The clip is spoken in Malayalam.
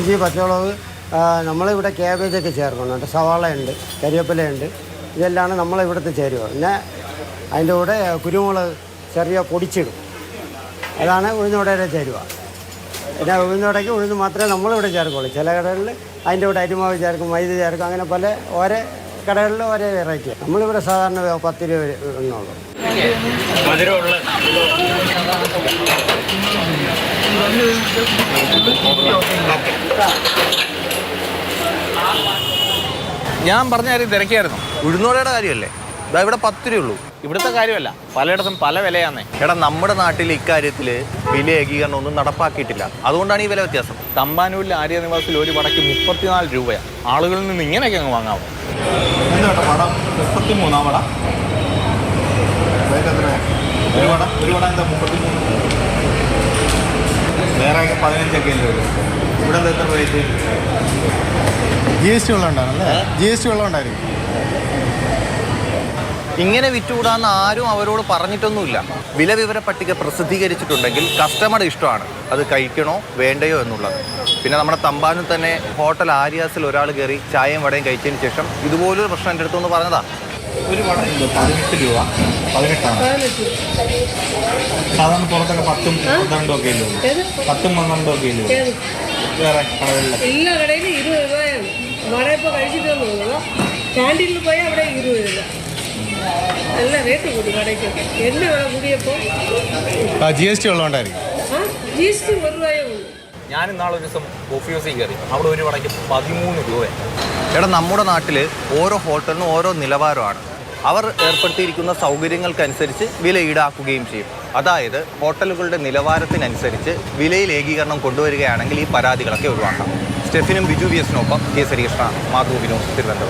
ഇഞ്ചി, പച്ചമുളക്, നമ്മളിവിടെ ക്യാബേജൊക്കെ ചേർക്കുന്നുണ്ട്, സവാളയുണ്ട്, കരിവേപ്പിലയുണ്ട്. ഇതെല്ലാം നമ്മളിവിടുത്തെ ചേരുവ. പിന്നെ അതിൻ്റെ കൂടെ കുരുമുളക് ചെറിയ പൊടിച്ചിടും. അതാണ് ഉഴുന്നുവടയുടെ ചേരുവ. പിന്നെ ഉഴുന്നുവടയ്ക്ക് ഉഴുന്ന് മാത്രമേ നമ്മളിവിടെ ചേർക്കുള്ളൂ. ചില കടകളിൽ അതിൻ്റെ കൂടെ അരിമാവ് ചേർക്കും, മൈദ ചേർക്കും. അങ്ങനെ ഓരോ കടകളിൽ ഓരോ വെറൈറ്റി. നമ്മളിവിടെ സാധാരണ 10 രൂപ എന്നുള്ളൂ. ഞാൻ പറഞ്ഞ കാര്യം തിരക്കിയായിരുന്നു. ഉഴുന്നുവടയുടെ കാര്യമല്ലേ? ഇതാ ഇവിടെ 10 രൂപയുള്ളൂ. ഇവിടുത്തെ കാര്യമല്ല, പലയിടത്തും പല വിലയാന്നേ. എടാ, നമ്മുടെ നാട്ടിൽ ഇക്കാര്യത്തിൽ വില ഏകീകരണം ഒന്നും നടപ്പാക്കിയിട്ടില്ല. അതുകൊണ്ടാണ് ഈ വില വ്യത്യാസം. തമ്പാനൂരിലെ ആര്യ നിവാസിൽ ഒരു വടക്ക് 34 രൂപയാണ്. ആളുകളിൽ നിന്ന് ഇങ്ങനെയൊക്കെ അങ്ങ് വാങ്ങാമോ? വട 33 വട. ഒരു വട എന്താ 33? വേറെ 15 വരും. ഇവിടെ എന്താ എത്ര റേറ്റ്? GST വെള്ളമുണ്ടായിരുന്നല്ലേ? GST വെള്ളമുണ്ടായിരിക്കും. ഇങ്ങനെ വിറ്റുകൂടാന്ന് ആരും അവരോട് പറഞ്ഞിട്ടൊന്നുമില്ല. വില വിവര പട്ടിക പ്രസിദ്ധീകരിച്ചിട്ടുണ്ടെങ്കിൽ കസ്റ്റമറുടെ ഇഷ്ടമാണ് അത് കഴിക്കണോ വേണ്ടയോ എന്നുള്ളത്. പിന്നെ നമ്മുടെ തമ്പാനൂർ തന്നെ ഹോട്ടൽ ആര്യാസിൽ ഒരാൾ കയറി ചായയും വടയും കഴിച്ചതിന് ശേഷം ഇതുപോലൊരു പ്രശ്നം എൻ്റെ അടുത്തൊന്ന് പറഞ്ഞതാ. ഒരു വട 18 രൂപ. 18ആണ്. സാധാരണ പുറത്തൊക്കെ 10ഉം 12ഉം ഒക്കെ ഇല്ലൂ. 10ഉം 12ഉം ഒക്കെ ഇല്ലൂ. വേറെ കടകളിലൊക്കെ എല്ലാ കടയിലും 20 രൂപയാണ്. വട ഇപ്പോൾ കഴിച്ചിട്ട് തോന്നുന്നു. ക്യാൻറ്റീനിൽ പോയാൽ അവിടെ 20 രൂപ. നല്ല റേറ്റ് കൂടി കടയ്ക്കൊക്കെ. എണ്ണ വില കൂടിയപ്പോൾ GST വെള്ളമുണ്ടായിരിക്കും. GST 1 രൂപയേ ഉള്ളൂ. ഞാൻ ഇന്നാളെ ഒരു ദിവസം കോഫി ഹൗസിൽ കയറി. അവിടെ ഒരു വടക്ക് 13 രൂപയാണ്. എടാ, നമ്മുടെ നാട്ടിൽ ഓരോ ഹോട്ടലിനും ഓരോ നിലവാരമാണ്. അവർ ഏർപ്പെടുത്തിയിരിക്കുന്ന സൗകര്യങ്ങൾക്കനുസരിച്ച് വില ഈടാക്കുകയും ചെയ്യും. അതായത് ഹോട്ടലുകളുടെ നിലവാരത്തിനനുസരിച്ച് വിലയിൽ ഏകീകരണം കൊണ്ടുവരികയാണെങ്കിൽ ഈ പരാതികളൊക്കെ ഒഴിവാക്കാം. സ്റ്റെഫിനും ബിജു VS-നൊപ്പം കെ. സരീകൃഷ്ണ, മാതൃഭൂമി ന്യൂസ്, തിരുവനന്തപുരം.